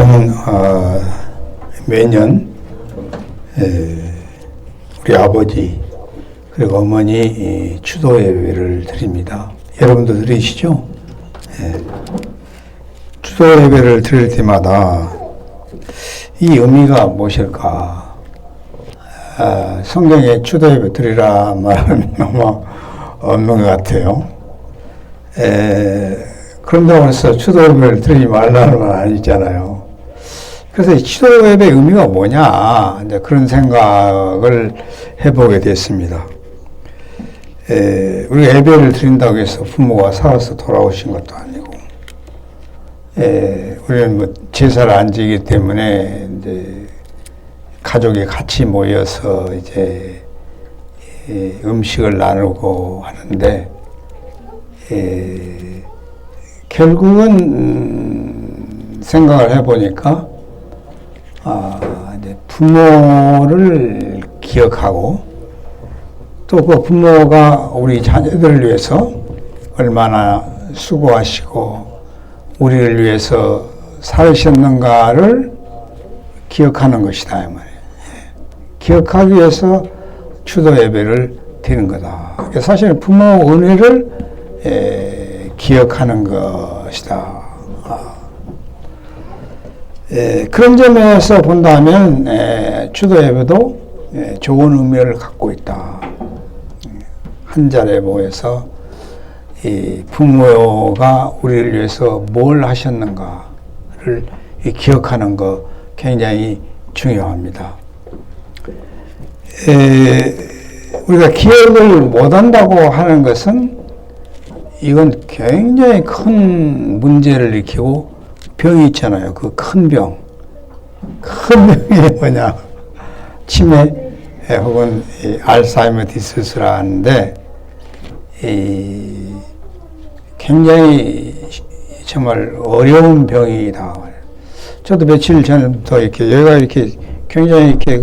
저는 매년 우리 아버지 그리고 어머니 추도 예배를 드립니다. 여러분도 드리시죠? 추도 예배를 드릴 때마다 이 의미가 무엇일까? 성경에 추도 예배 드리라 말은 아마 없는 것 같아요. 그런다고 해서 추도 예배를 드리지 말라는 건 아니잖아요. 그래서 이 추도 예배의 의미가 뭐냐, 이제 그런 생각을 해보게 됐습니다. 우리가 예배를 드린다고 해서 부모가 살아서 돌아오신 것도 아니고, 우리는 뭐 제사를 안 지기 때문에 이제 가족이 같이 모여서 이제 음식을 나누고 하는데, 결국은 생각을 해보니까 이제 부모를 기억하고 또 그 부모가 우리 자녀들을 위해서 얼마나 수고하시고 우리를 위해서 살으셨는가를 기억하는 것이다 이 말이에요. 기억하기 위해서 추도 예배를 드리는 거다. 사실 부모 은혜를 기억하는 것이다. 그런 점에서 본다면 추도 예배도 좋은 의미를 갖고 있다. 한 자리에 모여서 이 부모가 우리를 위해서 뭘 하셨는가를 기억하는 것 굉장히 중요합니다. 우리가 기억을 못한다고 하는 것은 이건 굉장히 큰 문제를 일으키고 병이 있잖아요. 그 큰 병. 큰 병이 뭐냐. 치매 혹은 알츠하이머 디스스라 하는데 굉장히 정말 어려운 병이다. 저도 며칠 전부터 이렇게 여기가 이렇게 굉장히 이렇게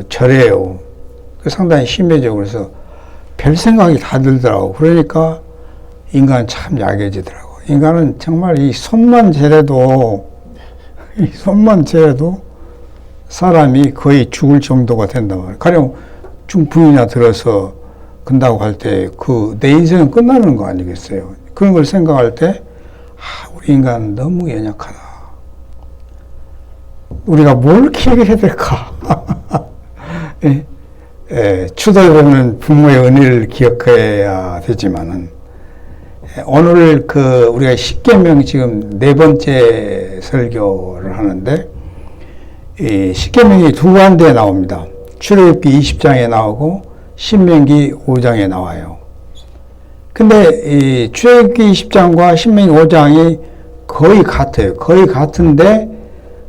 저래요. 상당히 심해져. 그래서 별 생각이 다 들더라고. 그러니까 인간은 참 약해지더라고. 인간은 정말 이 손만 재래도 사람이 거의 죽을 정도가 된단 말이에요. 가령 중풍이나 들어서 근다고 할 때 내 인생은 끝나는 거 아니겠어요? 그런 걸 생각할 때 우리 인간은 너무 연약하다. 우리가 뭘 기억을 해야 될까? 추도 예배는 부모의 은혜를 기억해야 되지만은 오늘 우리가 십계명 지금 4번째 설교를 하는데 이 십계명이 두 군데에 나옵니다. 출애굽기 20장에 나오고 신명기 5장에 나와요. 근데 이 출애굽기 20장과 신명기 5장이 거의 같아요. 거의 같은데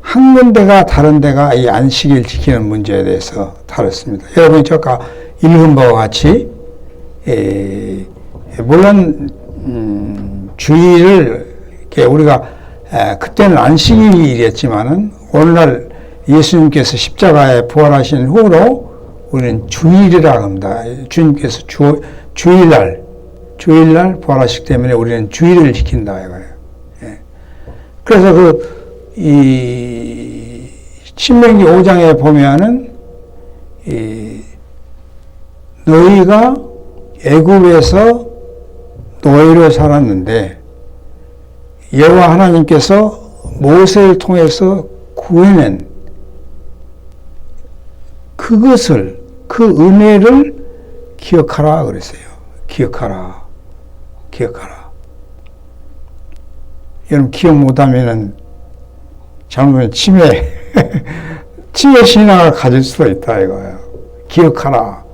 한 군데가 다른 데가 이 안식일 지키는 문제에 대해서 다뤘습니다. 여러분이 아까 읽은 바와 같이 물론 주일을 이렇게 우리가 그때는 안식일이었지만은 오늘날 예수님께서 십자가에 부활하신 후로 우리는 주일이라고 합니다. 주님께서 주일날 부활하시기 때문에 우리는 주일을 지킨다 이거예요. 그래서 이 신명기 5장에 보면은 너희가 애굽에서 노예로 살았는데 여호와 하나님께서 모세를 통해서 구해낸 그것을 그 은혜를 기억하라 그랬어요. 기억하라. 여러분 기억 못하면은 잘못하면 치매 신앙을 가질 수도 있다 이거예요. 기억하라.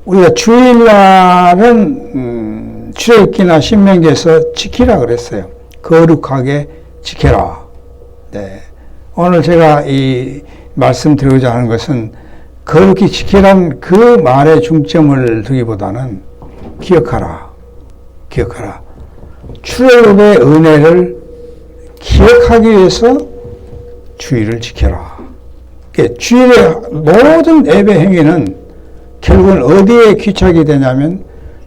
우리가 주일날은 출애굽기나 신명기에서 지키라 그랬어요. 거룩하게 지켜라. 네. 오늘 제가 이 말씀드리고자 하는 것은 거룩히 지키란 그 말에 중점을 두기보다는 기억하라. 출애굽의 은혜를 기억하기 위해서 주일을 지켜라. 주일의 모든 예배 행위는 결국은 어디에 귀착이 되냐면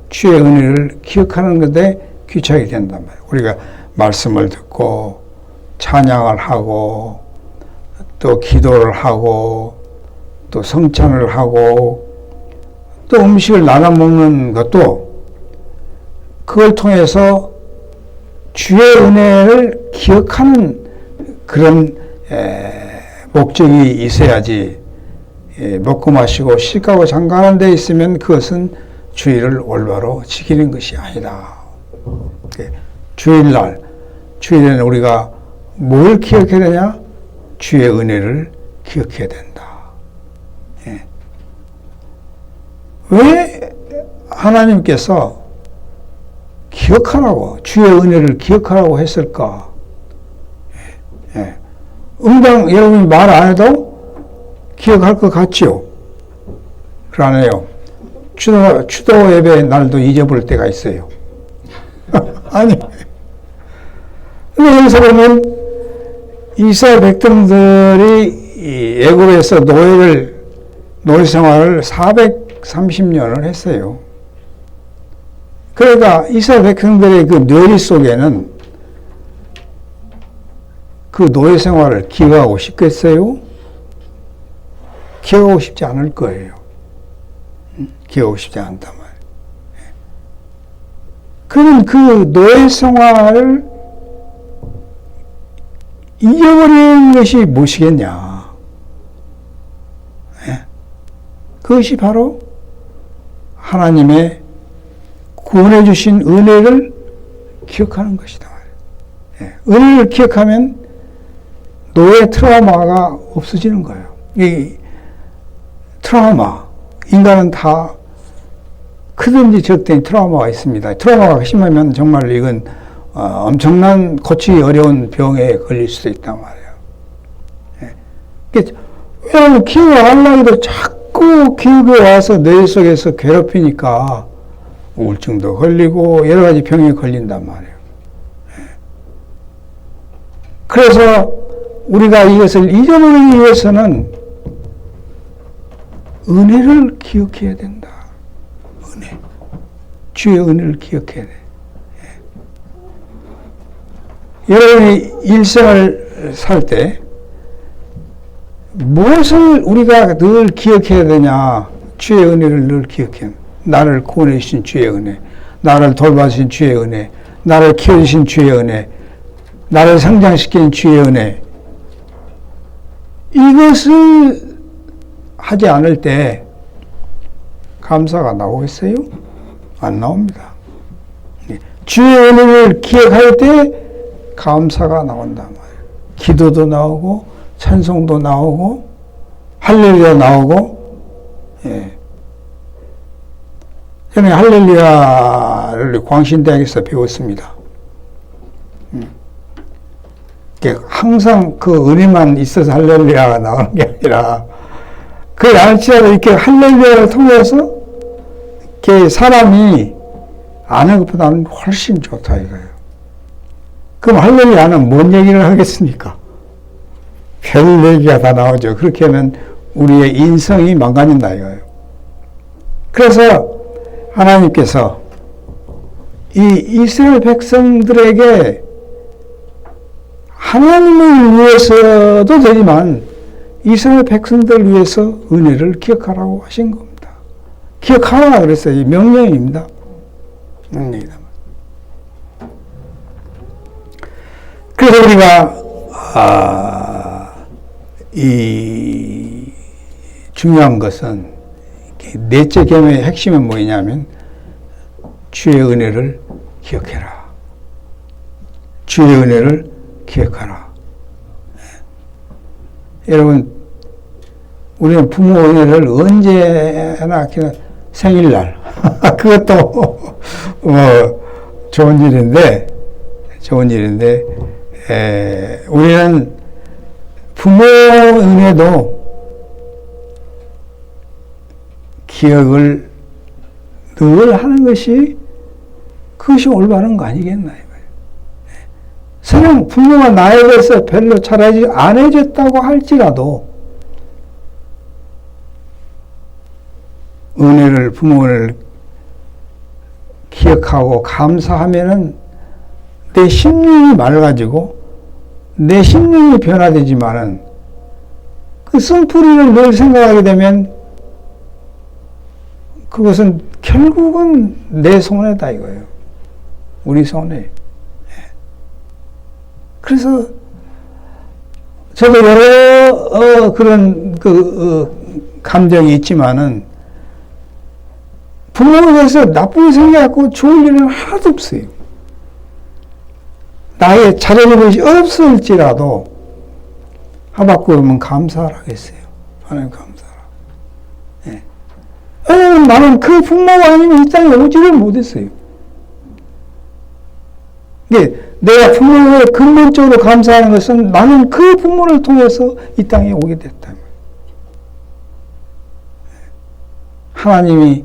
주의 은혜를 기억하는 것에 귀착이 된단 말이에요. 우리가 말씀을 듣고 찬양을 하고 또 기도를 하고 또 성찬을 하고 또 음식을 나눠 먹는 것도 그걸 통해서 주의 은혜를 기억하는 그런 목적이 있어야지, 먹고 마시고 씻고 장가하는 데 있으면 그것은 주의를 올바로 지키는 것이 아니다. 주일에는 우리가 뭘 기억해야 되냐? 주의 은혜를 기억해야 된다. 왜 하나님께서 기억하라고, 주의 은혜를 기억하라고 했을까? 응당 여러분이 말 안 해도 기억할 것 같지요? 그러네요. 추도 예배 날도 잊어버릴 때가 있어요. 아니, 여기서 보면 이스라엘 백성들이 애굽에서 노예 생활을 430년을 했어요. 그러니까 이스라엘 백성들의 그 뇌리 속에는 그 노예 생활을 기억하고 싶겠어요? 기억하고 싶지 않을 거예요. 기억하고 싶지 않단 말이에요. 그러면 그 노예 생활을 잊어버리는 것이 무엇이겠냐? 그것이 바로 하나님의 구원해 주신 은혜를 기억하는 것이다. 은혜를 기억하면 노예 트라우마가 없어지는 거예요. 이 트라우마, 인간은 다 크든지 적든지 트라우마가 있습니다. 트라우마가 심하면 정말 이건 엄청난 고치기 어려운 병에 걸릴 수도 있단 말이에요. 왜냐하면 기억을 안 나기도 자꾸 기억에 와서 뇌 속에서 괴롭히니까 우울증도 걸리고 여러 가지 병에 걸린단 말이에요. 그래서 우리가 이것을 잊어버리기 위해서는 은혜를 기억해야 된다. 은혜. 주의 은혜를 기억해야 돼. 여러분이 일생을 살 때 무엇을 우리가 늘 기억해야 되냐? 주의 은혜를 늘 기억해야 돼. 나를 구원해 주신 주의 은혜, 나를 돌봐주신 주의 은혜, 나를 키워주신 주의 은혜, 나를 성장시킨 주의 은혜. 이것을 하지 않을 때 감사가 나오겠어요? 안 나옵니다. 주의 은혜를 기억할 때 감사가 나온단 말이에요. 기도도 나오고 찬송도 나오고 할렐루야 나오고. 저는 할렐루야를 광신대학에서 배웠습니다. 항상 그 은혜만 있어서 할렐루야가 나오는 게 아니라 그 안치라도 이렇게 할렐루야를 통해서 이렇게 사람이 아는 것보다는 훨씬 좋다 이거예요. 그럼 할렐루야는 뭔 얘기를 하겠습니까? 별 얘기가 다 나오죠. 그렇게 하면 우리의 인성이 망가진다 이거예요. 그래서 하나님께서 이 이스라엘 백성들에게 하나님을 위해서도 되지만 이스라엘 백성들을 위해서 은혜를 기억하라고 하신 겁니다. 기억하라 그랬어요. 이 명령입니다. 명령이다. 그래서 우리가 이 중요한 것은 넷째 계명의 핵심은 뭐냐면 주의 은혜를 기억해라. 주의 은혜를 기억하라. 여러분, 우리는 부모 은혜를 언제나 생일날 그것도 좋은 일인데 우리는 부모 은혜도 기억을 늘 하는 것이 그것이 올바른 거 아니겠나 이거예요. 설령 부모가 나에 대해서 별로 잘하지 안 해줬다고 할지라도 부모 은혜를 기억하고 감사하면은 내 심령이 맑아지고 내 심령이 변화되지만은 그 쓴뿌리를 늘 생각하게 되면 그것은 결국은 내 손해다 이거예요. 우리 손해. 그래서 저도 여러 그런 감정이 있지만은 부모에 대해서 나쁘게 생각하고 좋을 일은 하나도 없어요. 나의 잘하는 것이 없을지라도 하박국은 감사를 하겠어요. 하나님 감사라. 예. 나는 그 부모가 아니면 이 땅에 오지를 못했어요. 예. 내가 부모를 근본적으로 감사하는 것은 나는 그 부모를 통해서 이 땅에 오게 됐다. 하나님이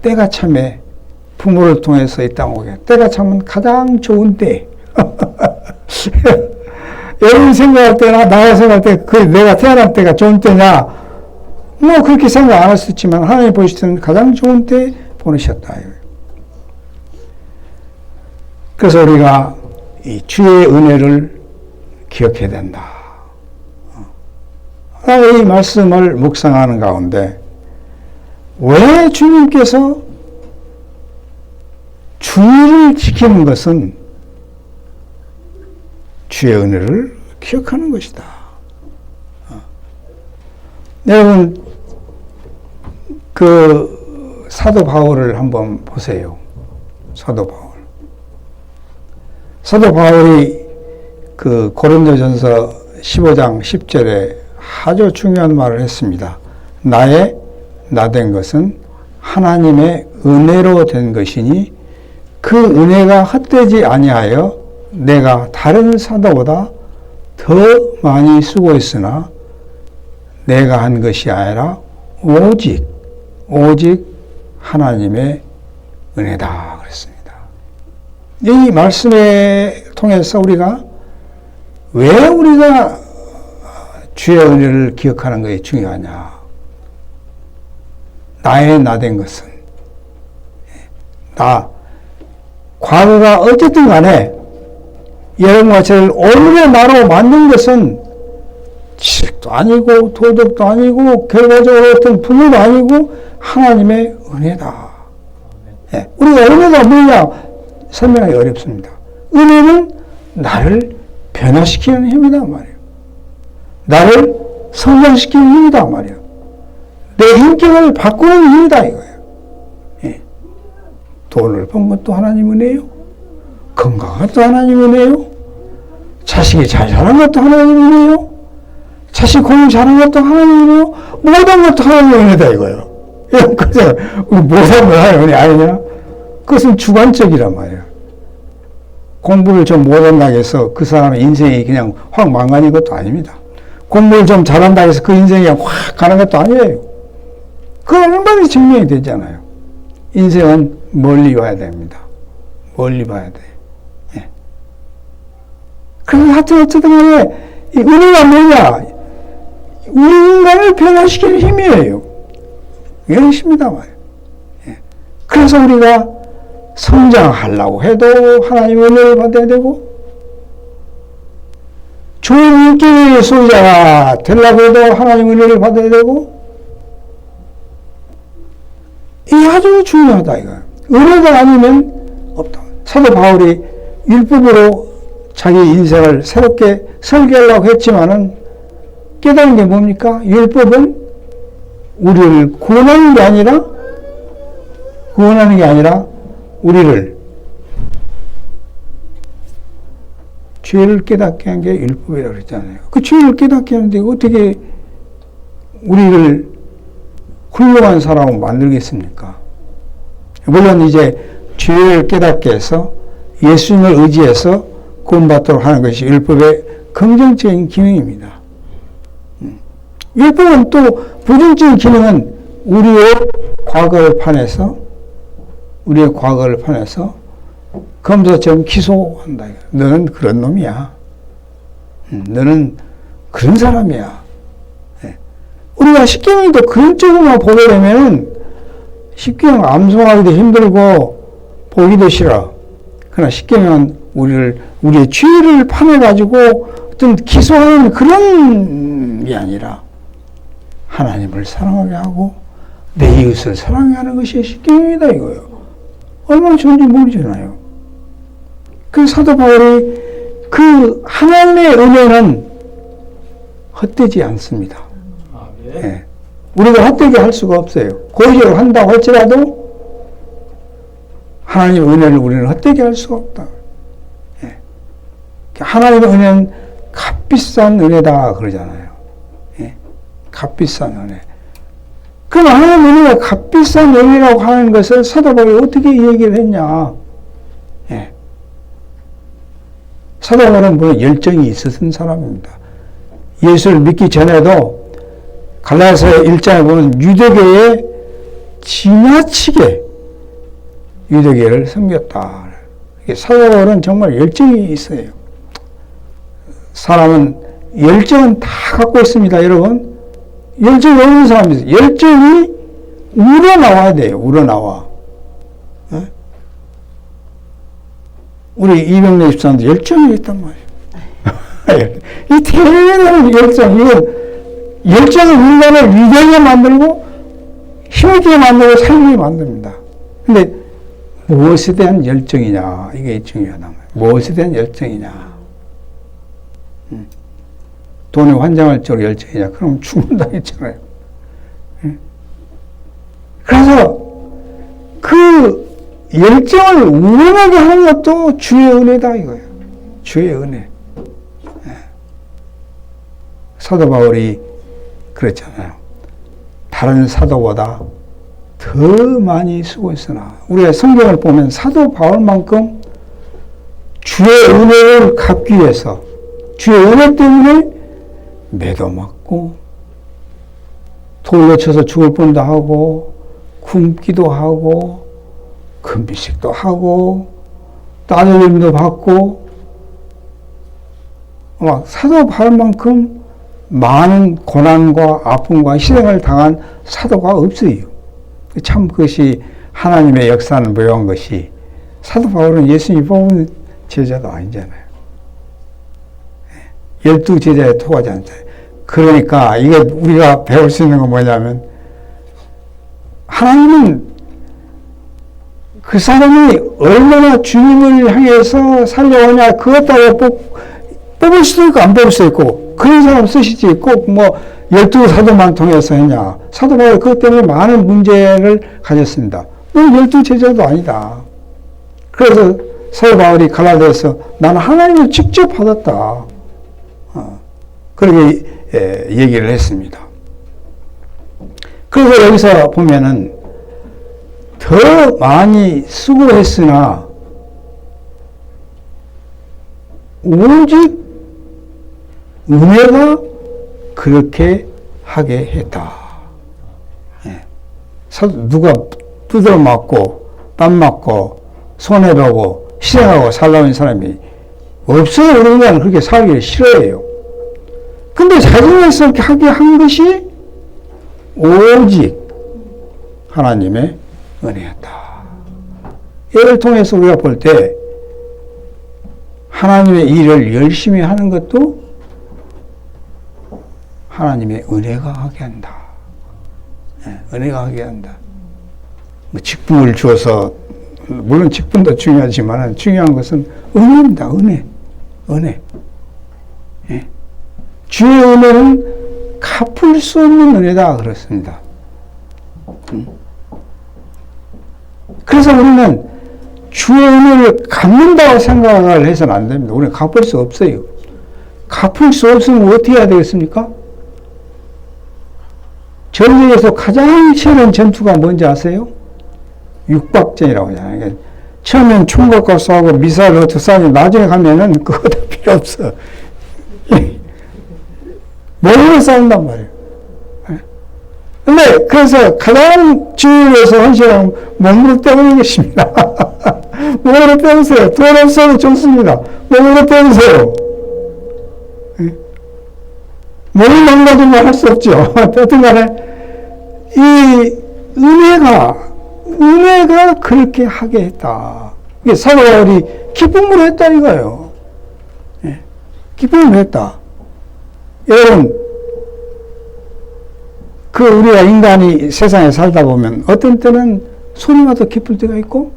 때가 참에 부모를 통해서 이 땅에 오게. 때가 참은 가장 좋은 때. 여러분 생각할 때나 나가 생각할 때 그 내가 태어날 때가 좋은 때냐? 뭐 그렇게 생각 안 할 수 있지만 하나님 보실 때는 가장 좋은 때 보내셨다. 그래서 우리가 이 주의 은혜를 기억해야 된다. 이 말씀을 묵상하는 가운데 왜 주님께서 주의를 지키는 것은 주의 은혜를 기억하는 것이다. 여러분 그 사도 바울을 한번 보세요. 사도 바울이 그 고린도전서 15장 10절에 아주 중요한 말을 했습니다. 나 된 것은 하나님의 은혜로 된 것이니 그 은혜가 헛되지 아니하여 내가 다른 사도보다 더 많이 수고했으나 내가 한 것이 아니라 오직 하나님의 은혜다 그랬습니다. 이 말씀에 통해서 우리가 왜 우리가 주의 은혜를 기억하는 것이 중요하냐. 나 된 것은 과거가 어쨌든 간에 여러분과 저를 오늘의 나로 만든 것은 지식도 아니고 도덕도 아니고 결과적으로 어떤 부모도 아니고 하나님의 은혜다. 예, 우리가 은혜가 뭐냐 설명하기 어렵습니다. 은혜는 나를 변화시키는 힘이다 말이에요. 나를 성장시키는 힘이다 말이에요. 내 인격을 바꾸는 힘이다 이거예요. 예. 돈을 번 것도 하나님 은혜요. 건강한 것도 하나님 은혜요. 자식이 잘 자란 것도 하나님 은혜요. 자식 공부 잘한 것도 하나님 은혜요. 모든 것도 하나님 은혜다 이거예요. 이런 것을 모든 걸 하나님 은혜 아니냐? 그것은 주관적이란 말이에요. 공부를 좀 못한다고 해서 그 사람의 인생이 그냥 확 망가진 것도 아닙니다. 공부를 좀 잘한다고 해서 그 인생이 확 가는 것도 아니에요. 그건 얼마나 증명이 되잖아요. 인생은 멀리 와야 됩니다. 멀리 봐야 돼. 예. 그래서 하여튼 어쨌든 간에 이 은혜가 뭐냐? 우리 인간을 변화시키는 힘이에요. 이런 힘이다 말이에요. 예. 그래서 우리가 성장하려고 해도 하나님의 은혜를 받아야 되고 좋은 인격의 소유자가 되려고 해도 하나님의 은혜를 받아야 되고 이게 아주 중요하다 이거예요. 은혜가 아니면 없다. 사도 바울이 율법으로 자기 인생을 새롭게 설계하려고 했지만은 깨달은 게 뭡니까? 율법은 우리를 구원하는 게 아니라 우리를 죄를 깨닫게 한 게 율법이라고 그랬잖아요. 그 죄를 깨닫게 하는데 어떻게 우리를 훌륭한 사람으로 만들겠습니까? 물론 이제 죄를 깨닫게 해서 예수님을 의지해서 구원받도록 하는 것이 율법의 긍정적인 기능입니다. 율법은 또 부정적인 기능은 우리의 과거를 판에서 검사처럼 기소한다. 너는 그런 놈이야. 너는 그런 사람이야. 우리가 십계명도 그런 쪽으로만 보게 되면 십계명 암송하기도 힘들고 보기도 싫어. 그러나 십계명은 우리의 죄를 판해가지고 어떤 기소하는 그런 게 아니라 하나님을 사랑하게 하고 내 이웃을 사랑하게 하는 것이 십계명이다 이거예요. 얼마나 좋은지 모르잖아요. 그 사도 바울이 그 하나님의 은혜는 헛되지 않습니다. 예. 우리가 헛되게 할 수가 없어요. 고의적으로 한다고 할지라도 하나님의 은혜를 우리는 헛되게 할 수가 없다. 예. 하나님의 은혜는 값비싼 은혜다 그러잖아요. 예. 값비싼 은혜. 그럼 하나님의 은혜가 값비싼 은혜라고 하는 것을 사도 바울이 어떻게 얘기를 했냐. 예. 사도 바울은 뭐 열정이 있었던 사람입니다. 예수를 믿기 전에도 갈라디아서 1장에 보면 유대교에 지나치게 유대교를 섬겼다. 사도 바울은 정말 열정이 있어요. 사람은 열정은 다 갖고 있습니다, 여러분. 열정이 없는 사람이 있어요. 열정이 우러나와야 돼요, 우러나와. 네? 우리 이병래 집사님도 열정이 있단 말이에요. 이 대단한 열정, 열정은 인간을 위대하게 만들고 힘있게 만들고 살게 만듭니다. 근데 무엇에 대한 열정이냐, 이게 중요하단 말이에요. 무엇에 대한 열정이냐. 돈에 환장할 쪽으로 열정이냐, 그럼 죽는다했잖아요. 그래서 그 열정을 우러나게 하는 것도 주의 은혜다 이거예요. 주의 은혜. 사도 바울이 그랬잖아요. 다른 사도보다 더 많이 수고했으나, 우리가 성경을 보면 사도 바울만큼 주의 은혜를 갚기 위해서, 주의 은혜 때문에 매도 맞고 돌로 쳐서 죽을 뻔도 하고 굶기도 하고 금비식도 하고 따돌림도 받고, 막 사도 바울만큼 많은 고난과 아픔과 희생을 당한 사도가 없어요. 참 그것이 하나님의 역사는 묘한 것이, 사도 바울은 예수님이 뽑은 제자도 아니잖아요. 12제자에 토하지 않잖아요. 그러니까 이게 우리가 배울 수 있는 건 뭐냐면, 하나님은 그 사람이 얼마나 주님을 향해서 살려오냐, 그것 따라 뽑을 수도 있고 안 뽑을 수도 있고, 그런 사람 쓰시지, 꼭 뭐 12사도만 통해서 했냐. 사도 바울이 그것 때문에 많은 문제를 가졌습니다. 12제자도 아니다. 그래서 사도 바울이 갈라디아서 나는 하나님을 직접 받았다. 그렇게 얘기를 했습니다. 그래서 여기서 보면은 더 많이 수고했으나 오직 은혜가 그렇게 하게 했다. 누가 두드러 맞고 땀 맞고 손해보고 희생하고 살라는 사람이 없어요. 우리는 그렇게 살기를 싫어해요. 근데 자기에서 하게 한 것이 오직 하나님의 은혜였다. 이를 통해서 우리가 볼 때 하나님의 일을 열심히 하는 것도 하나님의 은혜가 하게 한다. 은혜가 하게 한다. 뭐 직분을 주어서, 물론 직분도 중요하지만 중요한 것은 은혜입니다. 은혜. 주의 은혜는 갚을 수 없는 은혜다 그렇습니다. 그래서 우리는 주의 은혜를 갚는다고 생각을 해서는 안 됩니다. 우리는 갚을 수 없어요. 갚을 수 없으면 어떻게 해야 되겠습니까? 전쟁에서 가장 치열한 전투가 뭔지 아세요? 육박전이라고 하잖아요. 처음엔 총각과 싸우고 미사일을 어떻게 싸우고 나중에 가면은 그거 다 필요 없어. 몸으로 싸운단 말이에요. 근데 그래서 가장 주위에서 헌신하면 몸으로 때우는 것입니다. 몸으로 때우세요. 돈 없어도 좋습니다. 몸으로 때우세요. 몸이 망가지면 할 수 없죠. 어떤 간에 이 은혜가 그렇게 하게 했다. 이게 사도 바울이 기쁨으로 했다 이거예요. 예. 기쁨으로 했다. 여러분, 우리가 인간이 세상에 살다 보면 어떤 때는 소리가 더 기쁠 때가 있고,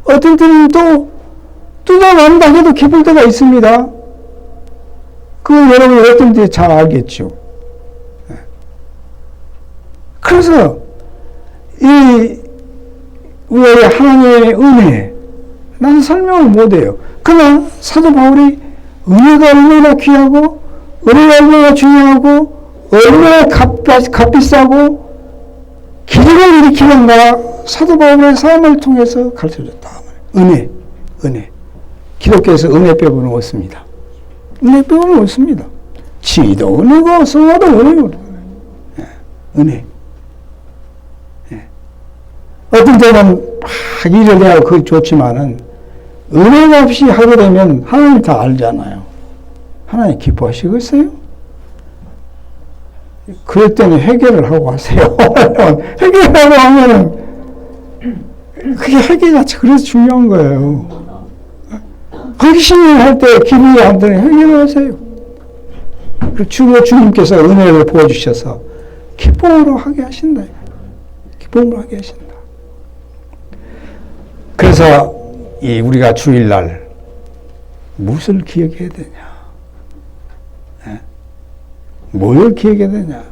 어떤 때는 또 누가 난다 해도 기쁠 때가 있습니다. 그건 여러분이 어떤 때 잘 알겠죠. 예. 그래서 우리가 하나님의 은혜, 나는 설명을 못해요. 그러나 사도 바울이 은혜가 얼마나 귀하고, 은혜가 얼마나 중요하고, 얼마나 값비싸고, 기적을 일으키는가, 사도 바울의 삶을 통해서 가르쳐줬다. 은혜. 기독교에서 은혜법은 없습니다. 은혜법은 없습니다. 지도 은혜고, 성화도 은혜고. 은혜. 어떤 때는 막 일을 해야 그게 좋지만은, 은혜가 없이 하게 되면 하나님 다 알잖아요. 하나님 기뻐하시겠어요? 그럴 때는 회개를 하고 하세요. 회개하고 하면은, 그게 회개 자체 그래서 중요한 거예요. 헌신을 할 때, 기도를 할 때는 회개를 하세요. 주님께서 은혜를 부어주셔서 기쁨으로 하게 하신다. 기쁨으로 하게 하신다. 그래서 우리가 주일날 무엇을 기억해야 되냐? 뭘 기억해야 되냐?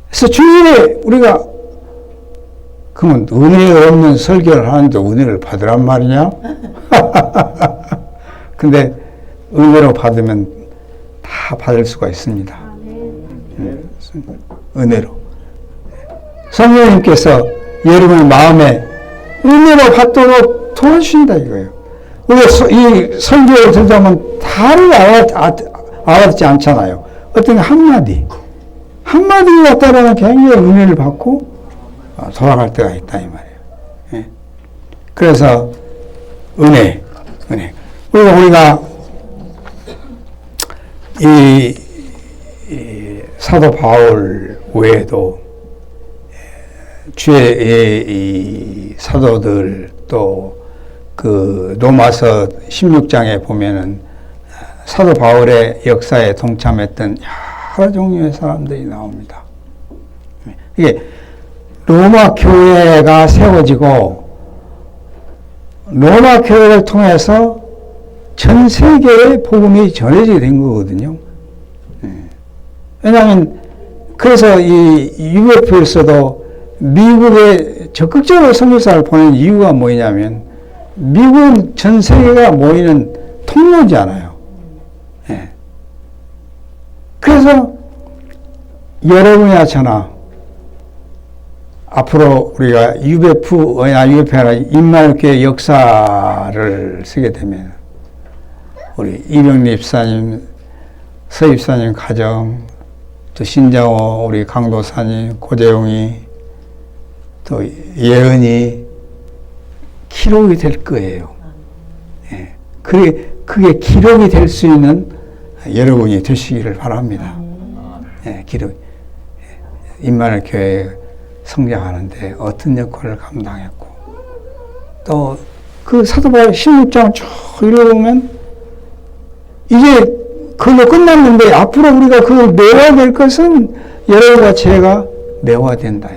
그래서 주일에 우리가 그러면 은혜 없는 설교를 하는데 은혜를 받으란 말이냐? 근데 은혜로 받으면 다 받을 수가 있습니다. 은혜로. 성령님께서 여러분의 마음에 은혜로 받도록 도와주신다 이거예요. 우리가 이 설교를 들다 보면 다를 알아듣지 않잖아요. 어떤 한마디가 따라는 굉장히 은혜를 받고 돌아갈 때가 있다 이 말이에요. 예. 그래서 은혜. 우리가 이 사도 바울 외에도 주의 이 사도들 또 그 로마서 16장에 보면은 사도 바울의 역사에 동참했던 여러 종류의 사람들이 나옵니다. 이게 로마 교회가 세워지고 로마 교회를 통해서 전 세계에 복음이 전해지게 된 거거든요. 왜냐하면 그래서 이 UF에서도 미국에 적극적으로 선교사를 보낸 이유가 뭐냐면 미국은 전 세계가 모이는 통로잖아요. 예. 그래서 여러분이나 저나 앞으로 우리가 UF나 임마누엘교회 역사를 쓰게 되면 우리 이병리 집사님, 서 집사님 가정, 또 신장호 우리 강도사님, 고재용이 또 예은이 기록이 될 거예요. 예. 그게 기록이 될 수 있는 여러분이 되시기를 바랍니다. 예, 기록. 임마누엘 교회 성장하는데 어떤 역할을 감당했고, 또 그 사도 바울 16장 쭉 읽어보면 이제 그걸로 끝났는데 앞으로 우리가 그걸 메워야 될 것은 여러분과 제가 메워야 된다.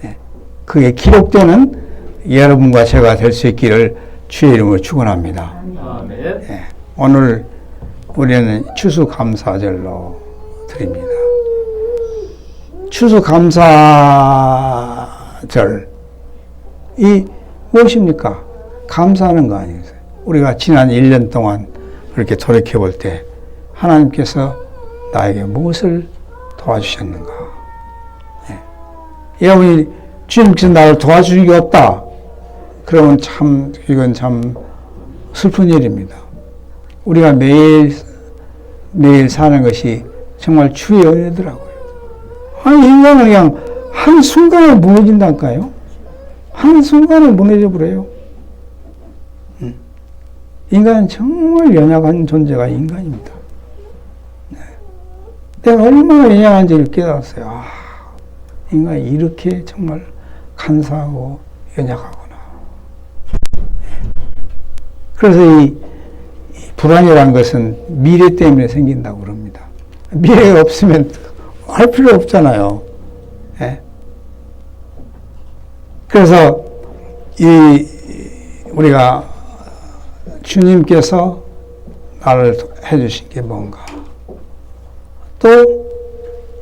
예. 그게 기록되는 여러분과 제가 될 수 있기를 주의 이름으로 축원합니다. 예. 오늘 우리는 추수감사절로 드립니다. 추수감사절 이 무엇입니까? 감사하는 거 아니겠어요? 우리가 지난 1년 동안 그렇게 돌이켜 볼 때 하나님께서 나에게 무엇을 도와주셨는가? 예. 여러분이 주님께서 나를 도와주신 게 없다. 그러면 이건 참 슬픈 일입니다. 우리가 매일 사는 것이 정말 주의 은혜더라고요. 아니, 인간은 그냥 한순간에 무너진다니까요. 한순간에 무너져 버려요. 인간은 정말 연약한 존재가 인간입니다. 네. 내가 얼마나 연약한지를 깨달았어요. 인간이 이렇게 정말 간사하고 연약하구나. 그래서 이 불안이라는 것은 미래 때문에 생긴다고 그럽니다. 미래가 없으면 할 필요 없잖아요. 예? 그래서 우리가 주님께서 나를 해주신 게 뭔가, 또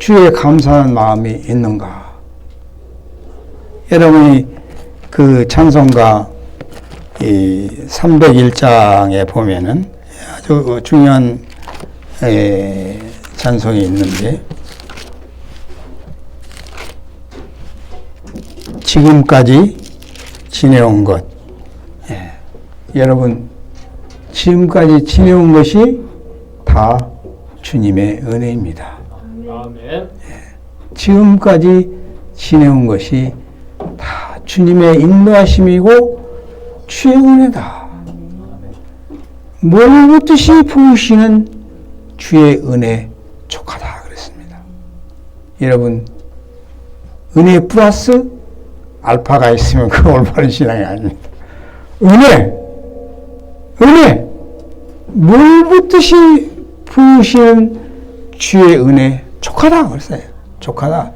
주에 감사하는 마음이 있는가. 여러분이 그 찬송가 이 301장에 보면은 아주 중요한 찬송이 있는데, 지금까지 지내온 것. 예. 여러분, 지금까지 지내온 것이 다 주님의 은혜입니다. 아멘. 예. 지금까지 지내온 것이 다 주님의 인도하심이고 주의 은혜다. 뭘 묻듯이 부으시는 주의 은혜 족하다 그랬습니다. 여러분, 은혜 플러스 알파가 있으면 그 올바른 신앙이 아닙니다. 은혜, 물 붓듯이 부으시는 주의 은혜 족하다 그랬어요. 족하다.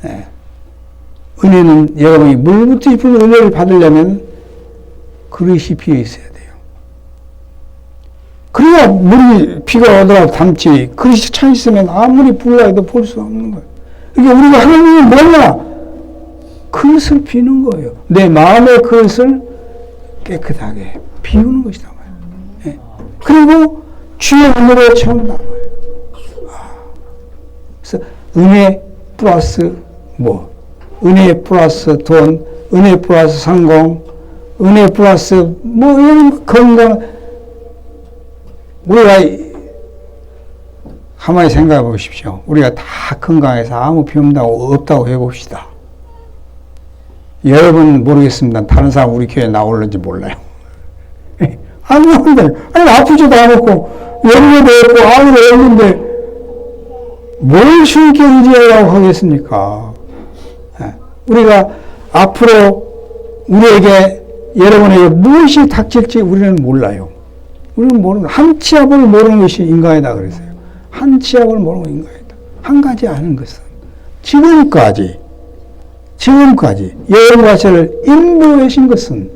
예. 은혜는 여러분이 물 붓듯이 부은 은혜를 받으려면 그릇이 비어 있어야 돼요. 그래야 물이 비가 오더라도 담지, 그릇이 차 있으면 아무리 불러 해도 볼 수 없는 거예요. 그러니까 우리가 하나님을 몰라 그릇을 비우는 거예요. 내 마음의 그릇을 깨끗하게 비우는 것이다 말이에요. 예. 그리고 주의 은혜로 채운다 말이에요. 그래서 은혜 플러스 뭐, 은혜 플러스 돈, 은혜 플러스 성공, 은혜 플러스 뭐 이런 건강. 우리가 가만히 생각해 보십시오. 우리가 다 건강해서 아무 병 없다고 해봅시다. 여러분 모르겠습니다. 다른 사람 우리 교회에 나올는지 몰라요. 안 나오는데, 아니 아프지도 않고 열매도 없고 아무도 없는데 뭘 주님께 의지하라고 하겠습니까? 우리가 앞으로 우리에게 여러분에게 무엇이 닥칠지 우리는 몰라요. 우리는 모르는, 한 치 앞을 모르는 것이 인간이다 그랬어요. 한 치 앞을 모르는 건 인간이다. 한 가지 아는 것은 지금까지 여러분과 저를 인도해 신 것은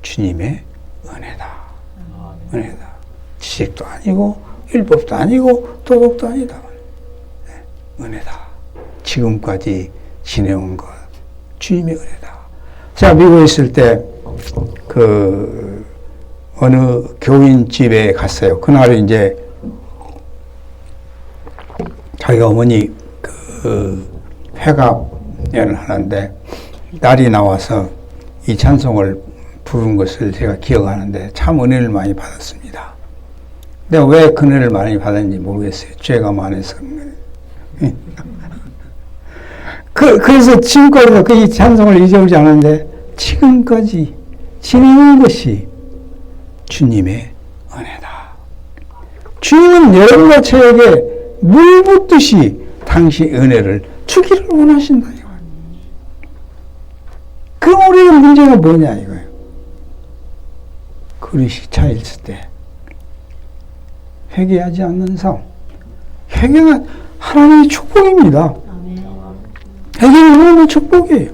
주님의 은혜다. 은혜다. 지식도 아니고 율법도 아니고 도덕도 아니다. 은혜다. 지금까지 지내온 것 주님의 은혜다. 제가 미국에 있을 때 어느 교인 집에 갔어요. 그날 이제 자기 어머니 회갑연을 하는데 딸이 나와서 이 찬송을 부른 것을 제가 기억하는데 참 은혜를 많이 받았습니다. 내가 왜 그 은혜를 많이 받았는지 모르겠어요. 죄가 많아서. 그래서 지금까지도 그 찬송을 잊어버리지 않았는데, 지금까지 지내는 것이 주님의 은혜다. 주님은 여러분과 저에게 물 붓듯이 당시 은혜를 주기를 원하신다 이거예요. 그럼 우리의 문제가 뭐냐 이거예요. 그릇이 차 있을 때 회개하지 않는 삶. 회개가 하나님의 축복입니다. 회개는 하나님의 축복이에요.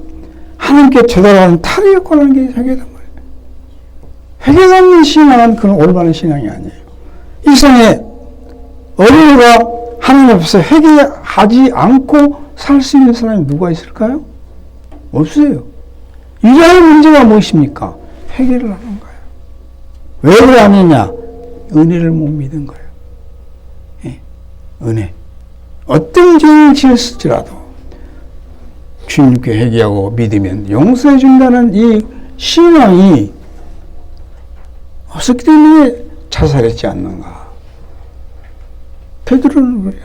하나님께 되돌아가는 탈이 없고라는 게 회개단 말이에요. 회개가 없는 신앙은 그런 올바른 신앙이 아니에요. 이 세상에 어린이가 하나님 앞에서 회개하지 않고 살 수 있는 사람이 누가 있을까요? 없어요. 유일한 문제가 무엇입니까? 회개를 하는 거예요. 왜 그러느냐? 은혜를 못 믿은 거예요. 예. 은혜. 어떤 죄를 지었을지라도 주님께 회개하고 믿으면 용서해 준다는 이 신앙이 없었기 때문에 자살했지 않는가. 베드로는 그래요.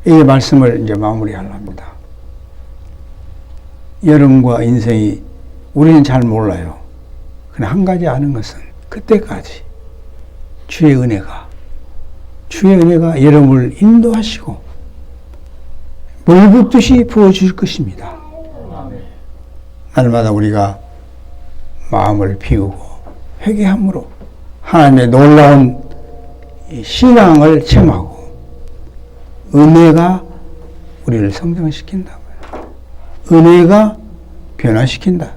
이 말씀을 이제 마무리하려 합니다. 여러분과 인생이 우리는 잘 몰라요. 그냥 한 가지 아는 것은 그때까지 주의 은혜가 여러분을 인도하시고 물 붓듯이 부어주실 것입니다. 날마다 우리가 마음을 비우고 회개함으로 하나님의 놀라운 이 신앙을 체험하고 은혜가 우리를 성장시킨다고요. 은혜가 변화시킨다.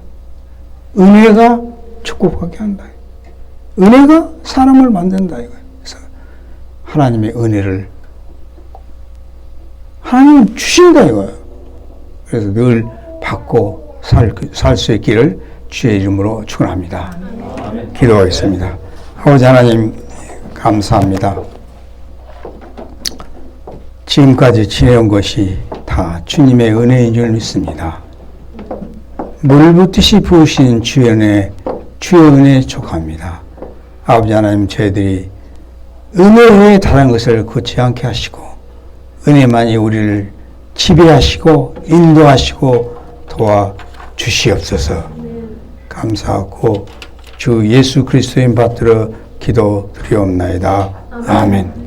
은혜가 축복하게 한다. 은혜가 사람을 만든다 이거예요. 그래서 하나님의 은혜를 하나님은 주신다 이거예요. 그래서 늘 받고 살 수 있기를 주의 이름으로 축원합니다. 기도하겠습니다. 아버지 하나님 감사합니다. 지금까지 지내온 것이 다 주님의 은혜인 줄 믿습니다. 물 붓듯이 부으신 주의 은혜에 촉합니다. 아버지 하나님 저희들이 은혜 외에 다른 것을 걷지 않게 하시고 은혜만이 우리를 지배하시고 인도하시고 도와주시옵소서. 감사하고 주 예수 그리스도인 받들어 기도드리옵나이다. 아멘.